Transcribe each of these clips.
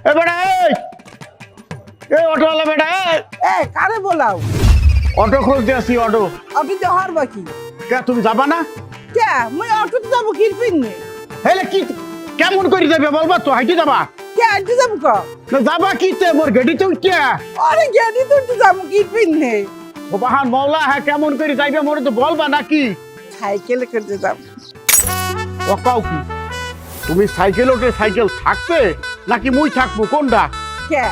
এ বেটা এই অটোওয়ালা বেটা কারে বলাও? অটো খুঁজতে আসি অটো। অটো যাওয়ার বাকি কে তুমি যাবা না? কে মুই অটোতে যাবো কিরপিন নে? হেলে কি কেমন করে যাবে বলবা তো হাইটে যাবা? কে আইতে যাবো ক? না যাবা কিতে মোর গাড়িতে উঠতে? আরে গাড়ি তুলতে যাবো কিরপিন নে? ও বাহান মওলা হ্যাঁ কেমন করে যাইবে মোরে তো বলবা নাকি? সাইকেলে করতে যাবো। ও কাও কি তুমি সাইকেল ওঠে সাইকেল থাকবে নাকি মুই থাকবো কোনটা? কে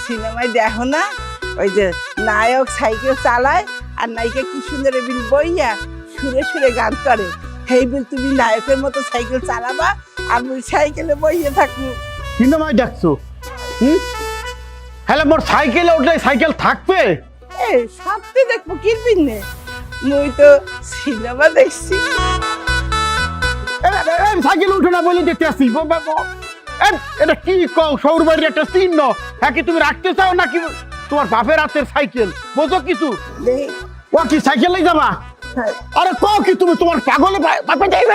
সিনেমায় দেখো না ওই যে নায়ক সাইকেল চালায় আর নায়িকা কি সুন্দর বিল বইয়া সুরে সুরে গান করে, হেই বিল তুমি নায়কের মতো সাইকেল চালাবা আর মুই সাইকেলে বইয়ে থাকবো। সিনেমায় দেখছো? হ্যালো মোর সাইকেলে উঠলে সাইকেল থাকবে? এ সত্যি দেখবো কিরপিন নে? মুই তো সিনেমা দেখছি। সাইকেল উঠে না বলে দেখতে আসি। এটা কি কও সৌরবাড়ির একটা চিহ্ন, হ্যাঁ কি তুমি রাখতে চাও নাকি তোমার বাপের হাতের সাইকেল বোঝো কিছু? ও কি সাইকেলেই যাবা? আরে কও কি তুমি তোমার পাগলে বাপে যাইবে?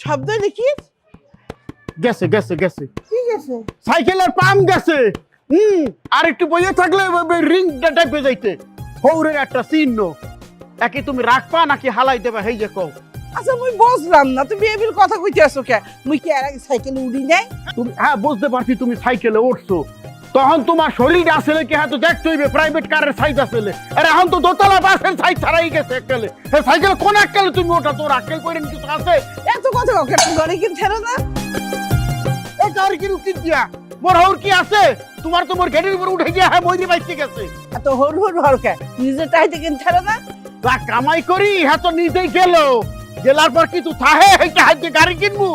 শব্দ দেখি গেছে গেছে গেছে ঠিক আছে। সাইকেলের পাম গেছে। আর একটু বইয়ে থাকলে রিংটা টাইপে যাইতে। হৌরের একটা চিহ্ন, একে তুমি রাখবা নাকি হালাই দেবা হেই যে কও? আচ্ছা মুই বুঝলাম না তুমি এবিল কথা কইতে আসো কে? মুই কি আর আগে সাইকেলে উড়ি নাই? তুমি হ্যাঁ বুঝতে পারছি তুমি সাইকেলে উঠছো, তখন তোমার শরীর আসলে কি হ্যাঁ তো দেখতে হইবে প্রাইভেট কারের সাইজ আসলে। আর এখন তো দোতলা বাসের সাইজ ছাড়াই গেছে এককালে। হ্যাঁ সাইকেল কোন এককালে তুমি ওঠা তোর আক্কেল করেন কিছু আছে? এত কথা কাউকে ঘরে কিন ছেড়ো না। এই কার কি রুকি দিয়া মোর হৌর কি আছে? তোমার তো মোর গাড়ির উপর উঠে গিয়া হ্যাঁ মইরি বাইতে গেছে। এত হর হর হর কে নিজে চাইতে কিন ছেড়ো না। যা কামাই করি হ্যাঁ তো নিজেই গেল, গেলার পর কি তুই থাহে গাড়ি কিনবো?